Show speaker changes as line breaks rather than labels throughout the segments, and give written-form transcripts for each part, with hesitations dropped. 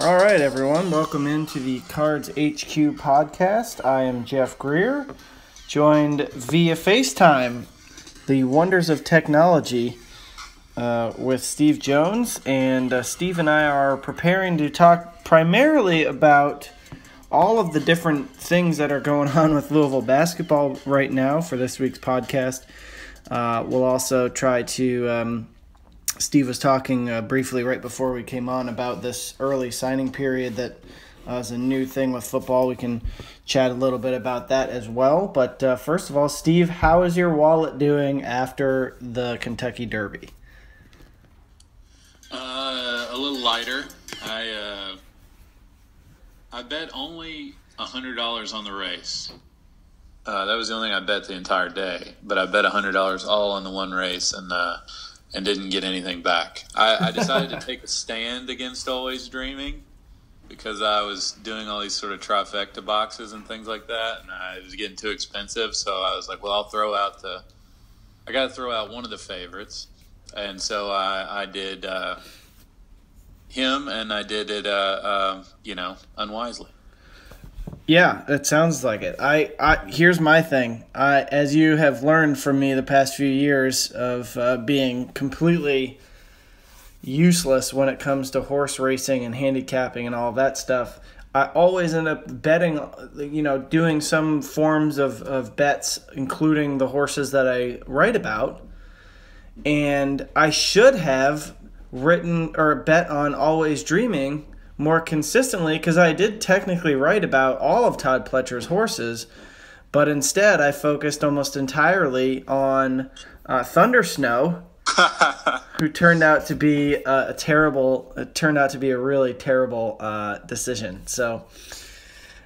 All right, everyone. Welcome into the Cards HQ podcast. I am Jeff Greer, joined via FaceTime, the wonders of technology, with Steve Jones. And Steve and I are preparing to talk primarily about all of the different things that are going on with Louisville basketball right now for this week's podcast. We'll also try to... Steve was talking briefly right before we came on about this early signing period that is a new thing with football. We can chat a little bit about that as well. But first of all, Steve, how is your wallet doing after the Kentucky Derby?
A little lighter. I bet only $100 on the race. That was the only thing I bet the entire day. But I bet $100 all on the one race and didn't get anything back. I decided to take a stand against Always Dreaming because I was doing all these sort of trifecta boxes and things like that, and it was getting too expensive. So I was like, well, I got to throw out one of the favorites. And so I did him, and I did it, unwisely.
Yeah, it sounds like it. Here's my thing. As you have learned from me the past few years of being completely useless when it comes to horse racing and handicapping and all that stuff, I always end up betting, doing some forms of bets, including the horses that I write about. And I should have written or bet on Always Dreaming more consistently, because I did technically write about all of Todd Pletcher's horses, but instead I focused almost entirely on Thunder Snow, who turned out to be a really terrible decision. So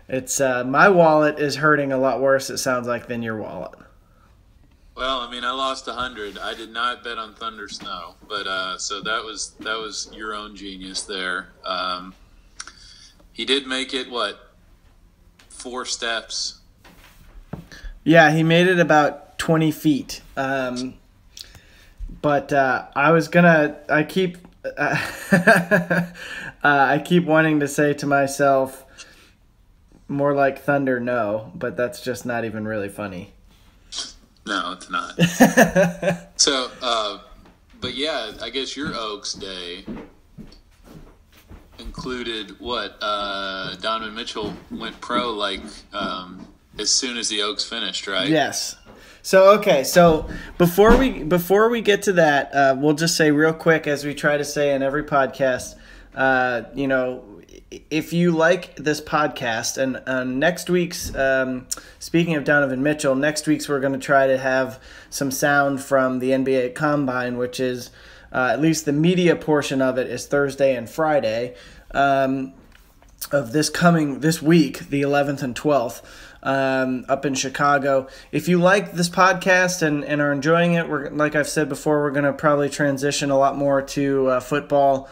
it's my wallet is hurting a lot worse, it sounds like, than your wallet.
Well, I mean, I lost 100. I did not bet on Thunder Snow, but so that was your own genius there. He did make it 4 steps.
Yeah, he made it about 20 feet. But I keep I keep wanting to say to myself, more like Thunder No, but that's just not even really funny.
No, it's not. So, but yeah, I guess your Oaks Day included Donovan Mitchell went pro as soon as the Oaks finished, right?
Yes. So before we get to that, we'll just say real quick, as we try to say in every podcast, if you like this podcast, and next week's, speaking of Donovan Mitchell, next week's we're going to try to have some sound from the NBA Combine, which is at least the media portion of it is Thursday and Friday of this week, the 11th and 12th, up in Chicago. If you like this podcast and are enjoying it, like I've said before, we're going to probably transition a lot more to football,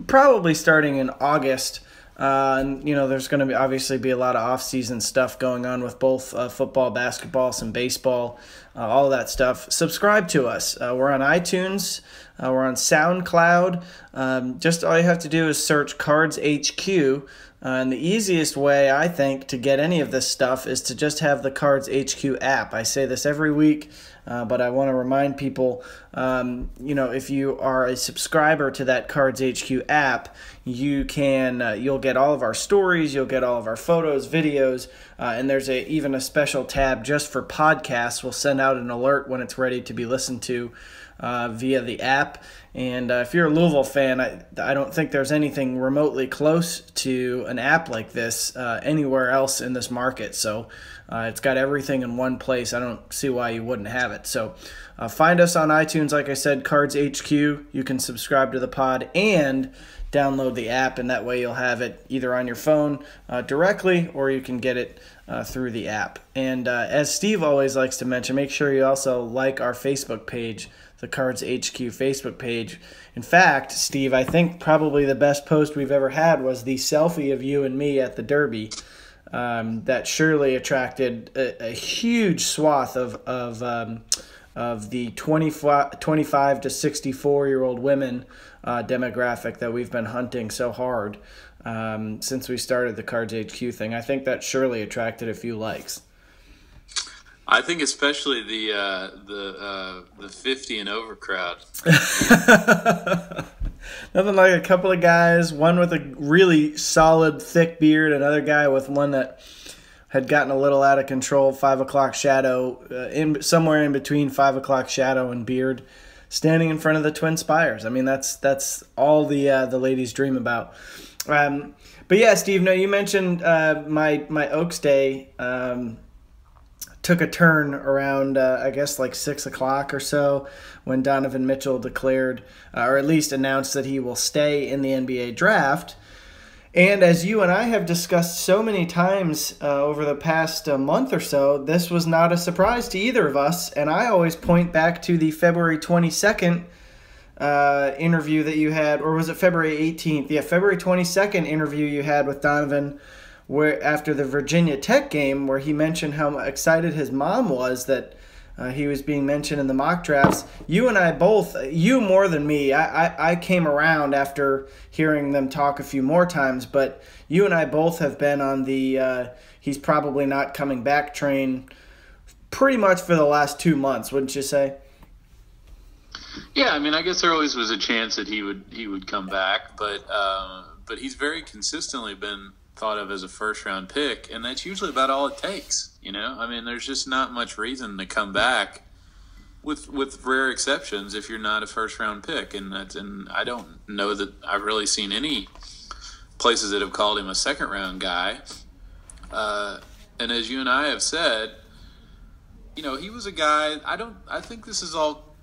probably starting in August. There's going to obviously be a lot of off-season stuff going on with both football, basketball, some baseball, all of that stuff. Subscribe to us. We're on iTunes. We're on SoundCloud. Just all you have to do is search Cards HQ. And the easiest way, I think, to get any of this stuff is to just have the Cards HQ app. I say this every week, but I want to remind people, if you are a subscriber to that Cards HQ app, you'll get all of our stories, you'll get all of our photos, videos, and there's even a special tab just for podcasts. We'll send out an alert when it's ready to be listened to via the app. And if you're a Louisville fan, I don't think there's anything remotely close to an app like this anywhere else in this market. So it's got everything in one place. I don't see why you wouldn't have it. So find us on iTunes, like I said, Cards HQ. You can subscribe to the pod and download the app, and that way you'll have it either on your phone directly, or you can get it through the app. And as Steve always likes to mention, make sure you also like our Facebook page, the Cards HQ Facebook page. In fact, Steve, I think probably the best post we've ever had was the selfie of you and me at the Derby. That surely attracted a huge swath of the 25 to 64-year-old women demographic that we've been hunting so hard since we started the Cards HQ thing. I think that surely attracted a few likes.
I think especially the 50 and over crowd.
Nothing like a couple of guys, one with a really solid, thick beard, another guy with one that had gotten a little out of control, 5 o'clock shadow, somewhere in between 5 o'clock shadow and beard, standing in front of the Twin Spires. I mean, that's all the ladies dream about. But yeah, Steve, no, you mentioned my Oaks Day took a turn around, I guess, like 6 o'clock or so when Donovan Mitchell declared, or at least announced that he will stay in the NBA draft. And as you and I have discussed so many times over the past month or so, this was not a surprise to either of us. And I always point back to the February 22nd interview that you had, or was it February 18th? Yeah, February 22nd interview you had with Donovan where after the Virginia Tech game, where he mentioned how excited his mom was that he was being mentioned in the mock drafts. You and I both, you more than me, I came around after hearing them talk a few more times, but you and I both have been on the he's probably not coming back train pretty much for the last 2 months, wouldn't you say?
Yeah, I mean, I guess there always was a chance that he would come back, but he's very consistently been thought of as a first-round pick, and that's usually about all it takes. I mean, there's just not much reason to come back, with rare exceptions, if you're not a first-round pick, and I don't know that I've really seen any places that have called him a second-round guy. And as you and I have said, he was a guy. I think this is all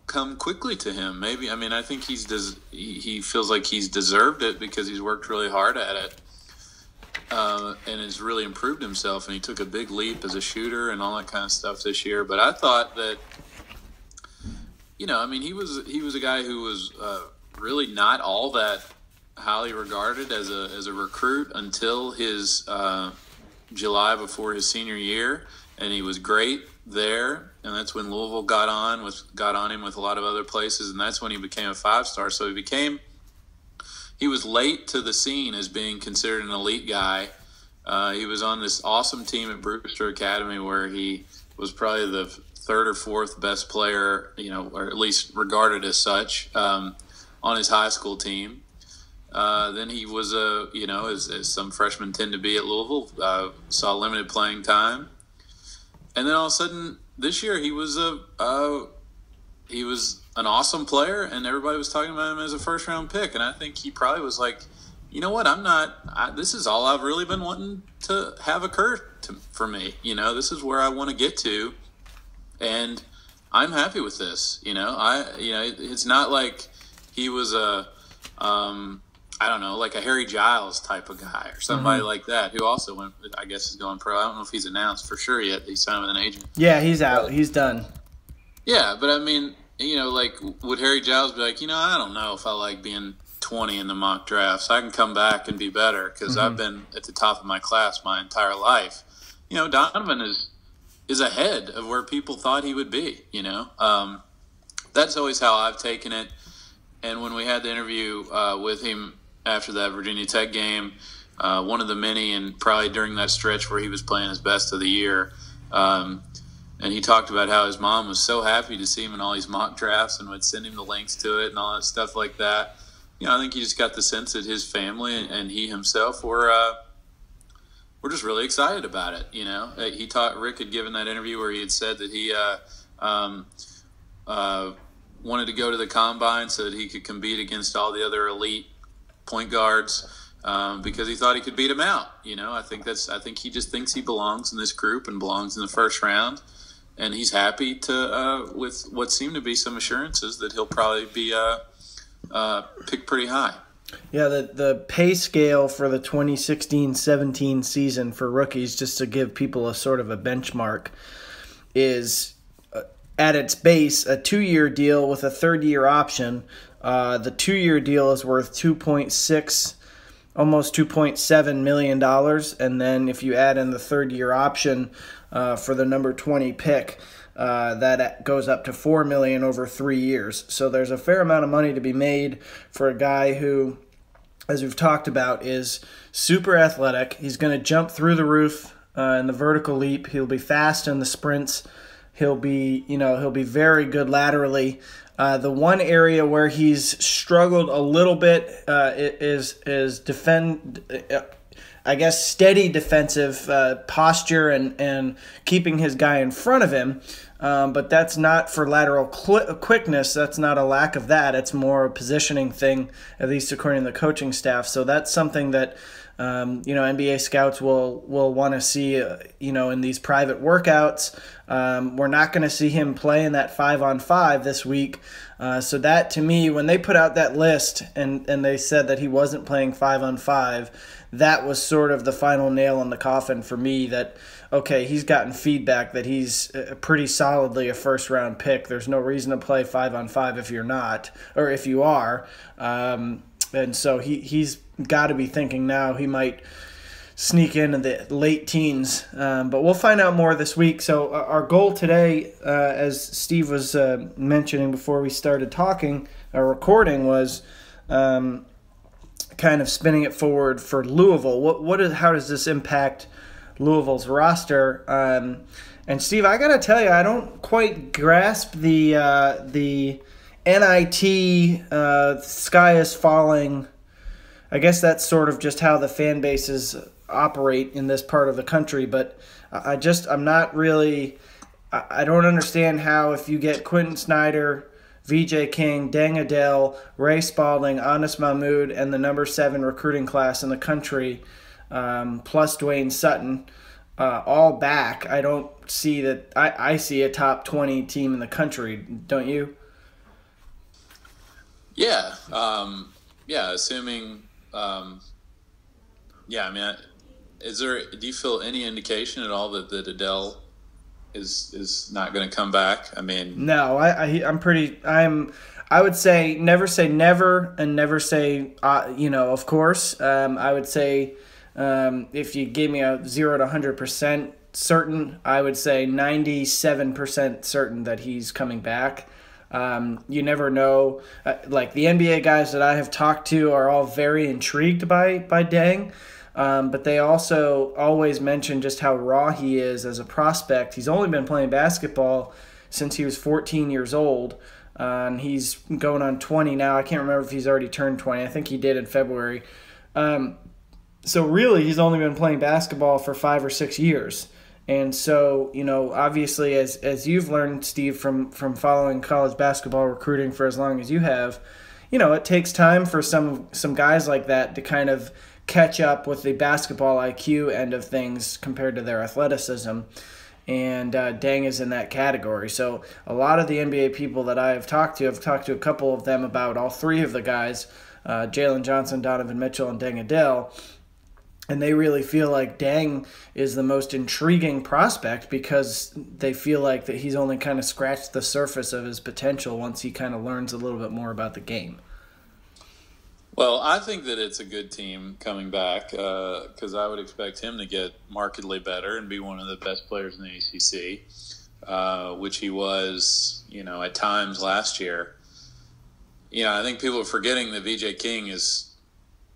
come quickly to him. Maybe, I mean, I think he feels like he's deserved it because he's worked really hard at it. And has really improved himself, and he took a big leap as a shooter and all that kind of stuff this year. But I thought that, I mean, he was a guy who was really not all that highly regarded as a recruit until his July before his senior year, and he was great there. And that's when Louisville got on him with a lot of other places, and that's when he became a 5-star. So he was late to the scene as being considered an elite guy. He was on this awesome team at Brewster Academy where he was probably the third or fourth best player, or at least regarded as such, on his high school team. Then he was, as some freshmen tend to be at Louisville, saw limited playing time. And then all of a sudden this year he was an awesome player, and everybody was talking about him as a first-round pick. And I think he probably was like, you know what, this is all I've really been wanting to have occur for me. This is where I want to get to, and I'm happy with this. It's not like he was like a Harry Giles type of guy or somebody like that who also went, I guess, is going pro. I don't know if he's announced for sure yet. He signed with an agent.
Yeah, he's out. He's done.
Yeah, but I mean, would Harry Giles be like, I don't know if I like being 20 in the mock drafts. I can come back and be better because I've been at the top of my class my entire life. Donovan is ahead of where people thought he would be, That's always how I've taken it. And when we had the interview with him after that Virginia Tech game, one of the many, and probably during that stretch where he was playing his best of the year, and he talked about how his mom was so happy to see him in all these mock drafts and would send him the links to it and all that stuff like that. I think he just got the sense that his family and he himself were just really excited about it. Rick had given that interview where he had said that he wanted to go to the combine so that he could compete against all the other elite point guards because he thought he could beat him out. I think he just thinks he belongs in this group and belongs in the first round. And he's happy to, with what seem to be some assurances that he'll probably be picked pretty high.
Yeah, the pay scale for the 2016-17 season for rookies, just to give people a sort of a benchmark, is at its base a 2-year deal with a third-year option. The 2-year deal is worth almost $2.7 million, and then if you add in the third-year option for the number 20 pick, that goes up to $4 million over 3 years. So there's a fair amount of money to be made for a guy who as we've talked about, is super athletic. He's going to jump through the roof in the vertical leap. He'll be fast in the sprints. He'll be very good laterally. The one area where he's struggled a little bit is steady defensive posture and keeping his guy in front of him. But that's not for lateral quickness. That's not a lack of that. It's more a positioning thing, at least according to the coaching staff. So that's something that NBA scouts will want to see, in these private workouts. We're not going to see him play in that 5-on-5 this week. So that, to me, when they put out that list and they said that he wasn't playing 5-on-5, that was sort of the final nail in the coffin for me that, okay, he's gotten feedback that he's pretty solidly a first-round pick. There's no reason to play 5-on-5 if you're not, or if you are. And so he's got to be thinking now he might sneak into the late teens. But we'll find out more this week. So our goal today, as Steve was mentioning before we started recording, was kind of spinning it forward for Louisville. How does this impact Louisville's roster? And Steve, I got to tell you, I don't quite grasp the NIT sky is falling. I guess that's sort of just how the fan bases operate in this part of the country, but I'm not really, I don't understand how if you get Quentin Snyder, VJ King, Deng Adele, Ray Spalding, Anas Mahmoud, and the number 7 recruiting class in the country, plus Dwayne Sutton, all back. I don't see that. I see a top 20 team in the country, don't you?
Yeah. Assuming, do you feel any indication at all that Adele is not going to come back? I mean,
no, I would say never and never say, of course. I would say, if you gave me a 0 to 100% certain, I would say 97% certain that he's coming back. You never know. Like the NBA guys that I have talked to are all very intrigued by Deng, but they also always mention just how raw he is as a prospect. He's only been playing basketball since he was 14 years old, and he's going on 20 now. I can't remember if he's already turned 20. I think he did in February. So really, he's only been playing basketball for 5 or 6 years. And so, obviously, as you've learned, Steve, from following college basketball recruiting for as long as you have, it takes time for some guys like that to kind of catch up with the basketball IQ end of things compared to their athleticism. And Deng is in that category. So a lot of the NBA people that I've talked to a couple of them about all three of the guys, Jalen Johnson, Donovan Mitchell, and Deng Adele. And they really feel like Deng is the most intriguing prospect because they feel like that he's only kind of scratched the surface of his potential once he kind of learns a little bit more about the game.
Well, I think that it's a good team coming back because I would expect him to get markedly better and be one of the best players in the ACC, which he was, at times last year. I think people are forgetting that VJ King is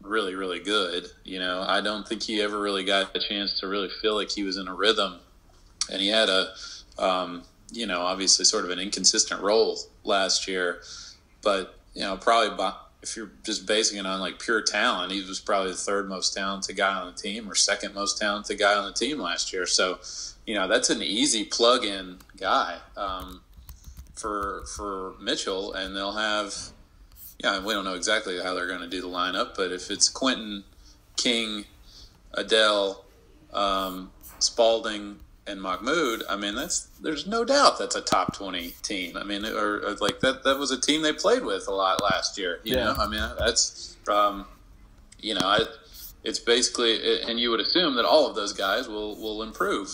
really, really good. I don't think he ever really got a chance to really feel like he was in a rhythm. And he had obviously sort of an inconsistent role last year. But, probably if you're just basing it on like pure talent, he was probably the third most talented guy on the team or second most talented guy on the team last year. So, that's an easy plug-in guy for Mitchell. And they'll have – we don't know exactly how they're going to do the lineup, but if it's Quentin, King, Adele, Spalding, and Mahmoud, there's no doubt that's a top 20 team. Or like that was a team they played with a lot last year. You know, that's it's basically, and you would assume that all of those guys will improve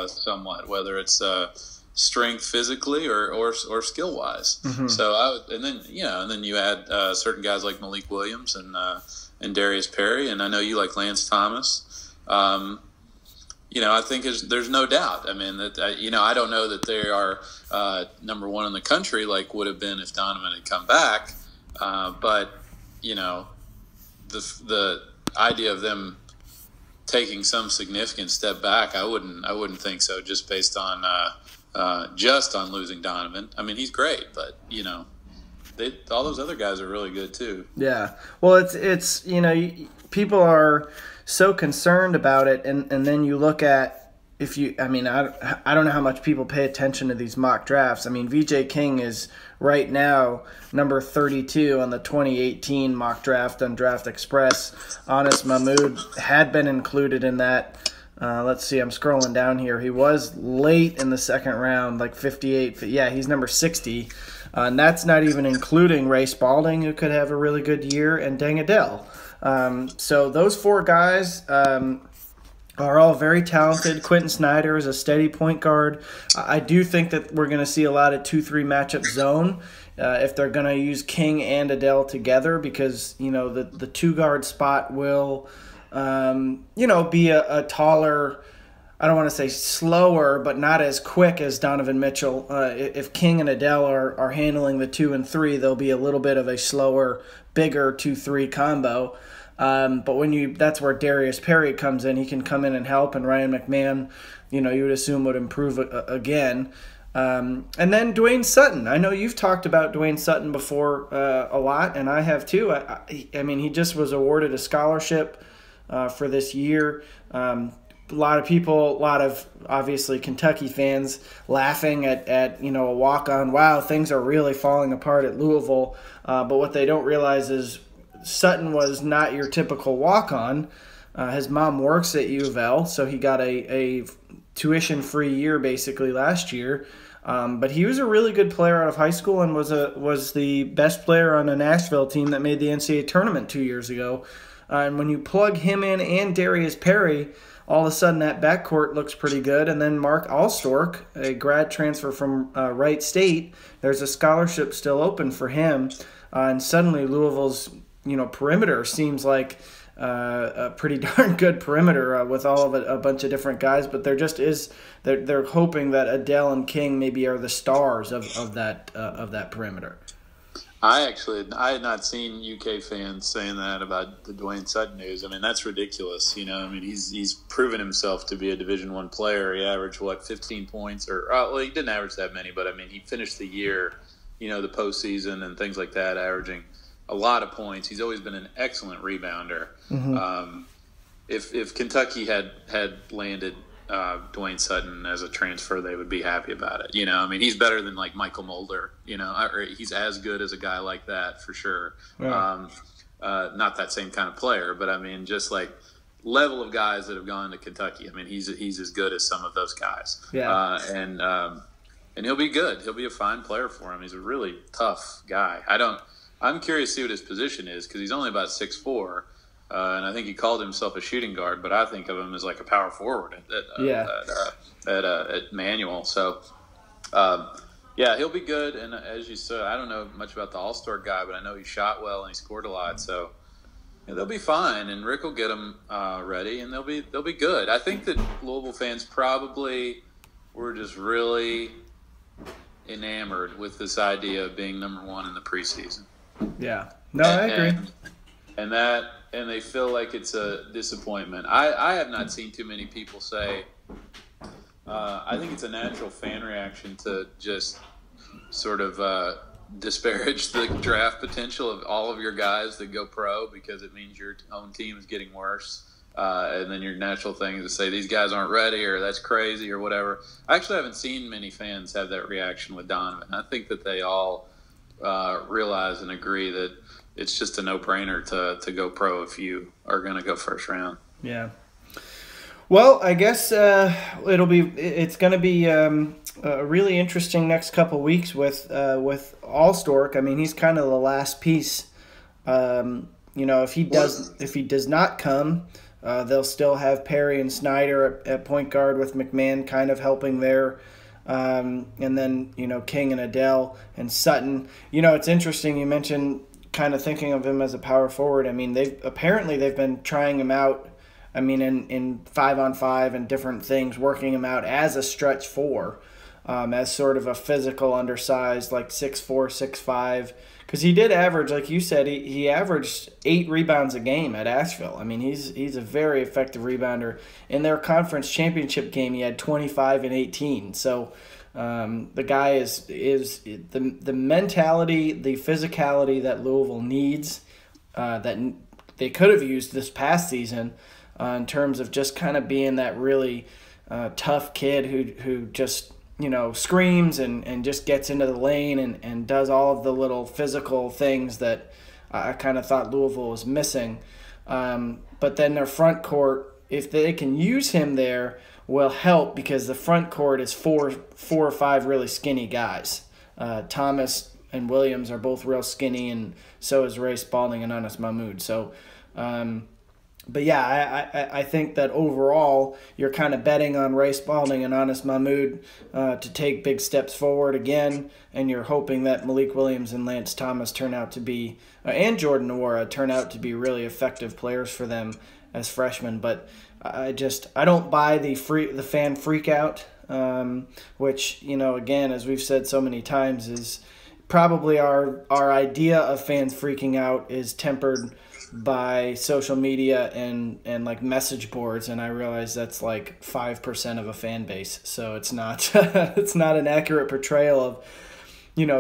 somewhat, whether it's strength physically or skill wise. Mm-hmm. So and then you add certain guys like Malik Williams and Darius Perry, and I know you like Lance Thomas. I think there's no doubt. I don't know that they are number one in the country like would have been if Donovan had come back, but the idea of them taking some significant step back, I wouldn't think so. Just based on losing Donovan. I mean, he's great, but all those other guys are really good too.
Yeah. Well, it's people are so concerned about it, and then you look at I don't know how much people pay attention to these mock drafts. I mean, VJ King is right now number 32 on the 2018 mock draft on Draft Express. Anas Mahmoud had been included in that. Let's see, I'm scrolling down here. He was late in the second round, like 58. Yeah, he's number 60. And that's not even including Ray Spalding, who could have a really good year, and Deng Adele. So those four guys are all very talented. Quentin Snyder is a steady point guard. I do think that we're going to see a lot of 2-3 matchup zone if they're going to use King and Adele together, because the two guard spot will be a taller, I don't want to say slower, but not as quick as Donovan Mitchell. If King and Adele are handling the 2 and 3, there'll be a little bit of a slower, bigger 2-3 combo. But that's where Darius Perry comes in. He can come in and help, and Ryan McMahon, you would assume would improve again. And then Dwayne Sutton. I know you've talked about Dwayne Sutton before a lot, and I have too. I mean, he just was awarded a scholarship for this year. A lot of obviously Kentucky fans laughing at a walk-on. Wow, things are really falling apart at Louisville. But what they don't realize is Sutton was not your typical walk-on. His mom works at U of L, so he got a tuition-free year basically last year. But he was a really good player out of high school and was the best player on a Nashville team that made the NCAA tournament 2 years ago. And when you plug him in and Darius Perry, all of a sudden that backcourt looks pretty good. And then Mark Allstork, a grad transfer from Wright State, there's a scholarship still open for him. And suddenly Louisville's perimeter seems like a pretty darn good perimeter with all of a bunch of different guys. But they're hoping that Adele and King maybe are the stars of that perimeter.
I had not seen UK fans saying that about the Dwayne Sutton news. I mean, that's ridiculous. I mean, he's proven himself to be a Division I player. He averaged 15 points, he didn't average that many, but I mean, he finished the year, the postseason and things like that, averaging a lot of points. He's always been an excellent rebounder. Mm-hmm. If Kentucky had landed Dwayne Sutton as a transfer, they would be happy about it. I mean, he's better than like Michael Mulder, or he's as good as a guy like that for sure. Yeah. Not that same kind of player, but I mean, just like level of guys that have gone to Kentucky. I mean, he's as good as some of those guys. Yeah. And he'll be good. He'll be a fine player for him. He's a really tough guy. I'm curious to see what his position is, because he's only about 6'4". And I think he called himself a shooting guard, but I think of him as like a power forward at Manual. So, he'll be good. And as you said, I don't know much about the All-Star guy, but I know he shot well and he scored a lot. So they'll be fine, and Rick will get them ready, and they'll be good. I think that Louisville fans probably were just really enamored with this idea of being number one in the preseason.
Yeah. No, I agree.
And they feel like it's a disappointment. I have not seen too many people say, I think it's a natural fan reaction to just sort of disparage the draft potential of all of your guys that go pro, because it means your own team is getting worse. And then your natural thing is to say these guys aren't ready, or that's crazy, or whatever. I actually haven't seen many fans have that reaction with Donovan. I think that they all realize and agree that it's just a no-brainer to go pro if you are going to go first round.
Yeah. Well, I guess it's going to be a really interesting next couple weeks with Allstork. I mean, he's kind of the last piece. If he does not come, they'll still have Perry and Snyder at point guard, with McMahon kind of helping there. And then, King and Adele and Sutton. It's interesting you mentioned kind of thinking of him as a power forward. I mean, they've been trying him out, I mean, in 5-on-5 and different things, working him out as a stretch four. as sort of a physical, undersized, like 6'4", 6'5". Because he did average, like you said, he averaged 8 rebounds a game at Asheville. I mean, he's a very effective rebounder. In their conference championship game, he had 25 and 18. So the guy is the mentality, the physicality that Louisville needs, that they could have used this past season, in terms of just kind of being that really tough kid who just, screams and just gets into the lane and does all of the little physical things that I kind of thought Louisville was missing. But then their front court, if they can use him there, will help, because the front court is four or five really skinny guys. Thomas and Williams are both real skinny, and so is Ray Spalding and Anas Mahmoud. So, but yeah, I think that overall you're kind of betting on Ray Spalding and Anas Mahmoud to take big steps forward again, and you're hoping that Malik Williams and Lance Thomas turn out to be, and Jordan Nwora turn out to be really effective players for them as freshmen. But I don't buy the fan freak out, which, again, as we've said so many times, is probably our idea of fans freaking out is tempered by social media and like message boards, and I realize that's like 5% of a fan base, so it's not it's not an accurate portrayal of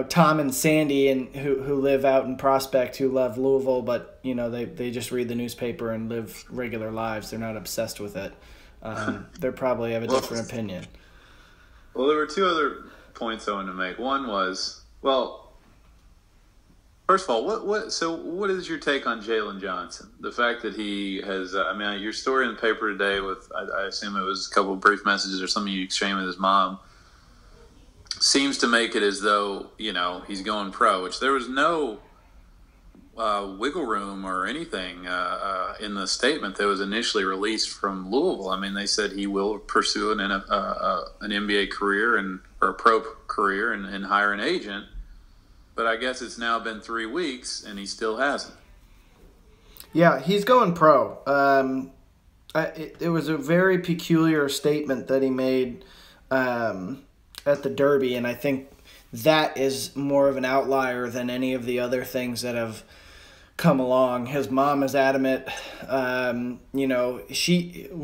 Tom and Sandy and who live out in Prospect, who love Louisville, but they just read the newspaper and live regular lives. They're not obsessed with it. They probably have a different opinion.
Well, there were two other points I wanted to make. One was, first of all, what is your take on Jalen Johnson? The fact that he has, your story in the paper today with, I assume it was a couple of brief messages or something you exchanged with his mom, seems to make it as though, he's going pro, which there was no wiggle room or anything in the statement that was initially released from Louisville. I mean, they said he will pursue an NBA career or a pro career and hire an agent. But I guess it's now been 3 weeks, and he still hasn't.
Yeah, he's going pro. It was a very peculiar statement that he made at the Derby, and I think that is more of an outlier than any of the other things that have come along. His mom is adamant. We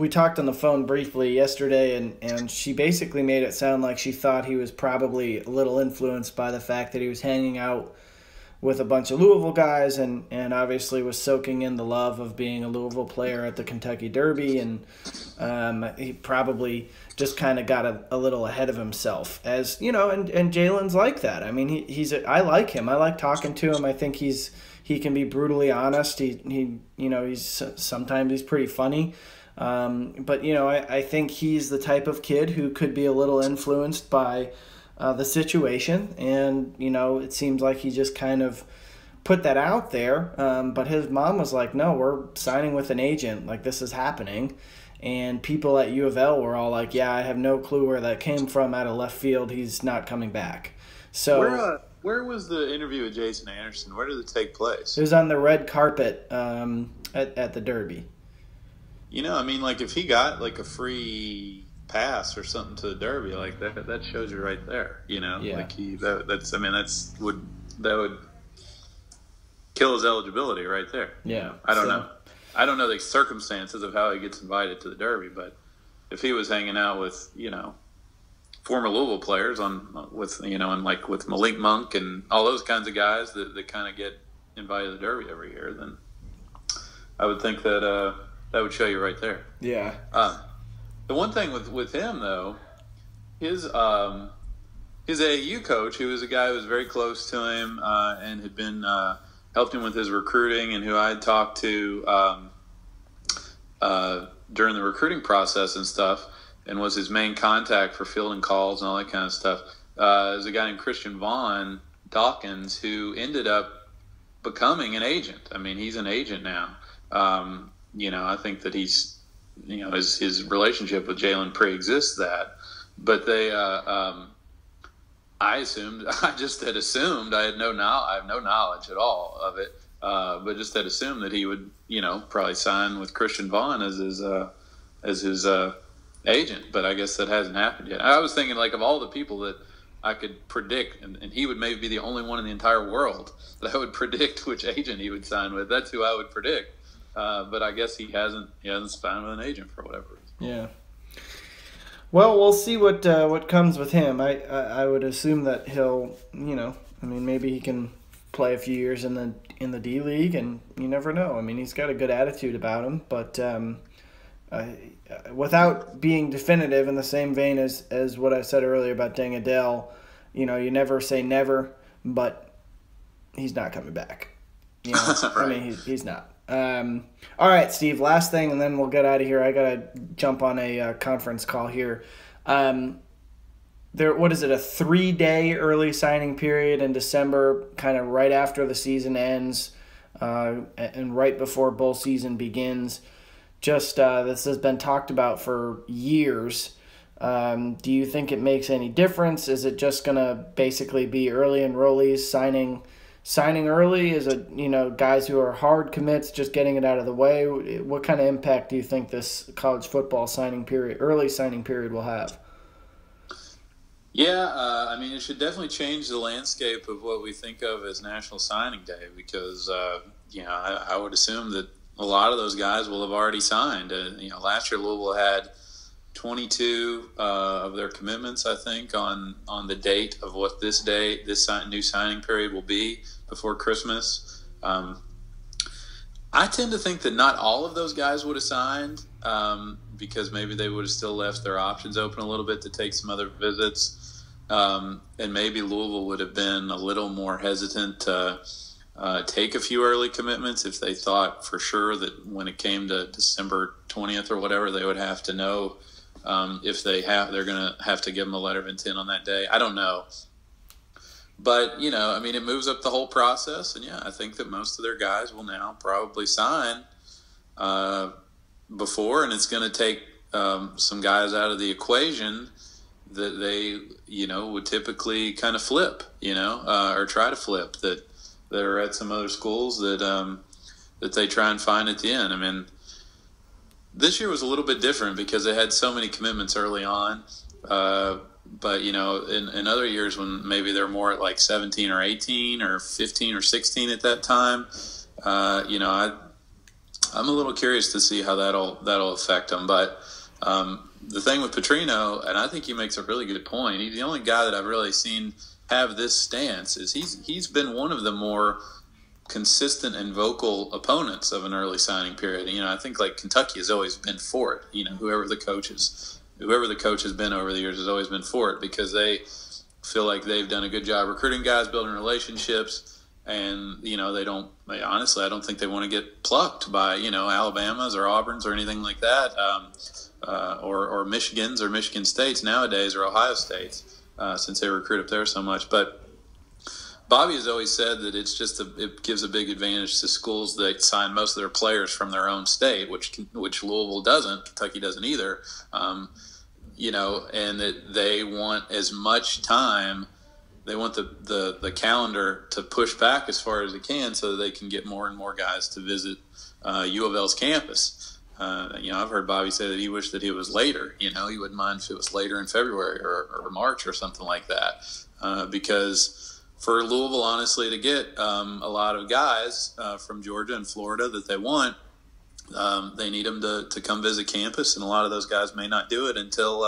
talked on the phone briefly yesterday, and she basically made it sound like she thought he was probably a little influenced by the fact that he was hanging out with a bunch of Louisville guys and obviously was soaking in the love of being a Louisville player at the Kentucky Derby, and he probably just kind of got a little ahead of himself, as and Jalen's like that. I mean, I like him. I like talking to him. I think he can be brutally honest. He's sometimes he's pretty funny. But I think he's the type of kid who could be a little influenced by the situation, and it seems like he just kind of put that out there. But his mom was like, "No, we're signing with an agent. Like, this is happening." And people at U of L were all like, "Yeah, I have no clue where that came from out of left field. He's not coming back." So
where was the interview with Jason Anderson? Where did it take place?
It was on the red carpet at the Derby.
If he got like a free pass or something to the Derby, like that shows you right there.
Yeah.
Like that would kill his eligibility right there.
Yeah.
I don't know. I don't know the circumstances of how he gets invited to the Derby, but if he was hanging out with, former Louisville players with Malik Monk and all those kinds of guys that kind of get invited to the Derby every year, then I would think that that would show you right there.
Yeah.
The one thing with him though, his AAU coach, who was a guy who was very close to him and had been helped him with his recruiting, and who I had talked to during the recruiting process and stuff, and was his main contact for fielding calls and all that kind of stuff, is a guy named Christian Vaughn Dawkins, who ended up becoming an agent. I mean, he's an agent now. I think that he's, his relationship with Jalen pre-exists that. But they, I just had assumed, I have no knowledge at all of it, but just had assumed that he would, probably sign with Christian Vaughn as his agent, but I guess that hasn't happened yet. I was thinking, like, of all the people that I could predict, and he would maybe be the only one in the entire world that I would predict which agent he would sign with. That's who I would predict. But I guess he hasn't signed with an agent for whatever reason.
Yeah. Well, we'll see what comes with him. I would assume that he'll, maybe he can play a few years in the D League, and you never know. I mean, he's got a good attitude about him, but without being definitive, in the same vein as what I said earlier about Deng Adele, you never say never, but he's not coming back.
Right.
I mean, he's not. All right, Steve, last thing, and then we'll get out of here. I got to jump on a conference call here. What is it, a 3-day early signing period in December, kind of right after the season ends and right before bowl season begins. Just this has been talked about for years. Do you think it makes any difference? Is it just going to basically be early enrollees signing early? Is it, guys who are hard commits just getting it out of the way? What kind of impact do you think this college football early signing period will have?
Yeah, it should definitely change the landscape of what we think of as National Signing Day because, I would assume that a lot of those guys will have already signed. Last year Louisville had 22 of their commitments, I think, on the date of what this new signing period will be before Christmas. I tend to think that not all of those guys would have signed because maybe they would have still left their options open a little bit to take some other visits. And maybe Louisville would have been a little more hesitant to take a few early commitments if they thought for sure that when it came to December 20th or whatever, they would have to know if they're going to have to give them a letter of intent on that day. I don't know. But, it moves up the whole process. And, I think that most of their guys will now probably sign before. And it's going to take some guys out of the equation that they, would typically kind of flip, or try to flip that are at some other schools that they try and find at the end. This year was a little bit different because they had so many commitments early on. But, in other years when maybe they're more at like 17 or 18 or 15 or 16 at that time, I'm a little curious to see how that'll affect them. But the thing with Petrino, and I think he makes a really good point, he's the only guy that I've really seen have this stance, is he's been one of the more consistent and vocal opponents of an early signing period. I think like Kentucky has always been for it. Whoever the coach has been over the years has always been for it because they feel like they've done a good job recruiting guys, building relationships, and I don't think they want to get plucked by Alabamas or Auburns or anything like that, or Michigans or Michigan States nowadays or Ohio States since they recruit up there so much. But Bobby has always said that it gives a big advantage to schools that sign most of their players from their own state, which Louisville doesn't, Kentucky doesn't either. And that they want as much time. They want the calendar to push back as far as it can so that they can get more and more guys to visit U of L's campus. I've heard Bobby say that he wished that it was later. He wouldn't mind if it was later in February or March or something like that, because for Louisville, honestly, to get a lot of guys from Georgia and Florida that they want, they need them to come visit campus, and a lot of those guys may not do it until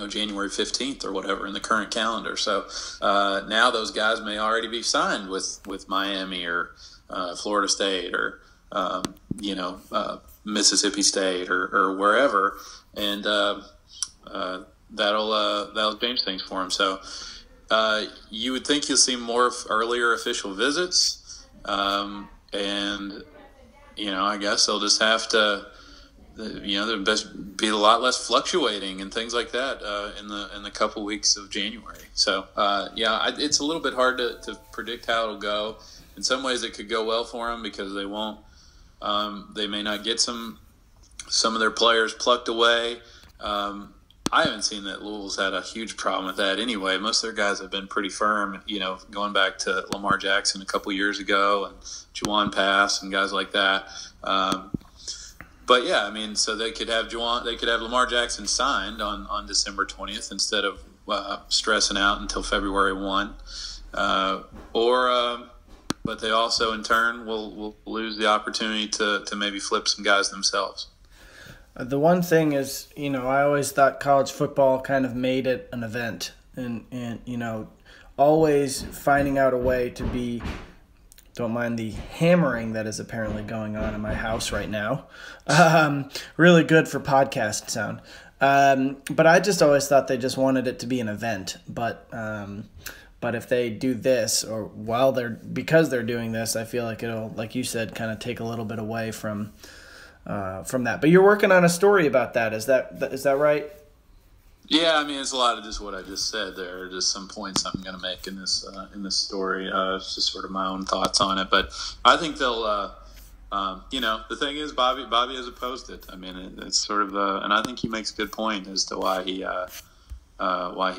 January 15th or whatever in the current calendar. So now those guys may already be signed with Miami or Florida State or Mississippi State or wherever, and that'll change things for them. So you would think you'll see more earlier official visits, and I guess they'll just have to, there'll best be a lot less fluctuating and things like that in the couple weeks of January. So it's a little bit hard to predict how it'll go. In some ways, it could go well for them because they won't. They may not get some of their players plucked away. I haven't seen that Louisville's had a huge problem with that anyway. Most of their guys have been pretty firm, going back to Lamar Jackson a couple years ago and Juwan Pass and guys like that. But yeah, I mean, so they could have Lamar Jackson signed on December 20th instead of stressing out until February 1. But they also in turn will lose the opportunity to maybe flip some guys themselves.
The one thing is, I always thought college football kind of made it an event, and always finding out a way to be. Don't mind the hammering that is apparently going on in my house right now. Really good for podcast sound. But I just always thought they just wanted it to be an event. But if they do this, or because they're doing this, I feel like it'll, like you said, kind of take a little bit away from that. But you're working on a story about that. Is that right?
Yeah, I mean, it's a lot of just what I just said there. Just some points I'm going to make in this story. It's just sort of my own thoughts on it. But I think they'll, the thing is, Bobby has opposed it. I mean, it's sort of, and I think he makes a good point as to why he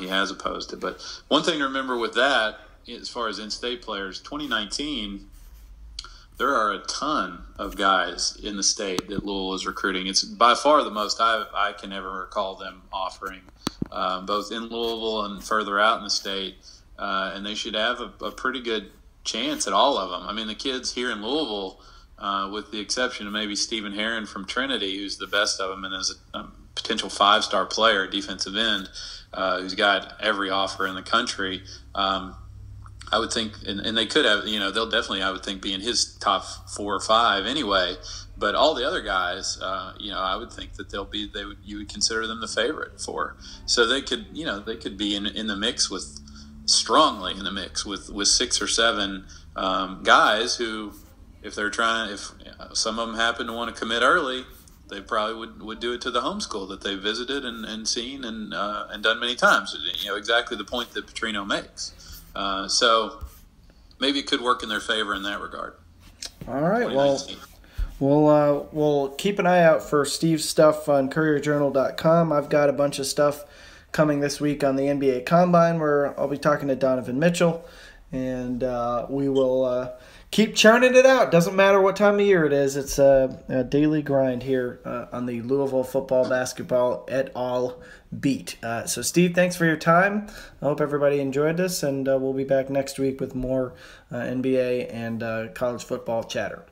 has opposed it. But one thing to remember with that, as far as in-state players, 2019. There are a ton of guys in the state that Louisville is recruiting. It's by far the most I can ever recall them offering, both in Louisville and further out in the state. And they should have a pretty good chance at all of them. I mean, the kids here in Louisville, with the exception of maybe Stephen Herron from Trinity, who's the best of them and is a potential 5-star player, defensive end, who's got every offer in the country. I would think, and they could have, they'll definitely, I would think, be in his top 4 or 5 anyway. But all the other guys, I would think that you would consider them the favorite for. So they could, they could be in the mix strongly in the mix with 6 or 7 guys who, if some of them happen to want to commit early, they probably would do it to the home school that they visited and seen and done many times. Exactly the point that Petrino makes. So maybe it could work in their favor in that regard.
All right. Well, we'll keep an eye out for Steve's stuff on CourierJournal.com. I've got a bunch of stuff coming this week on the NBA Combine where I'll be talking to Donovan Mitchell, and we will keep churning it out. Doesn't matter what time of year it is. It's a daily grind here on the Louisville football, basketball et al. Beat. So, Steve, thanks for your time. I hope everybody enjoyed this, and we'll be back next week with more NBA and college football chatter.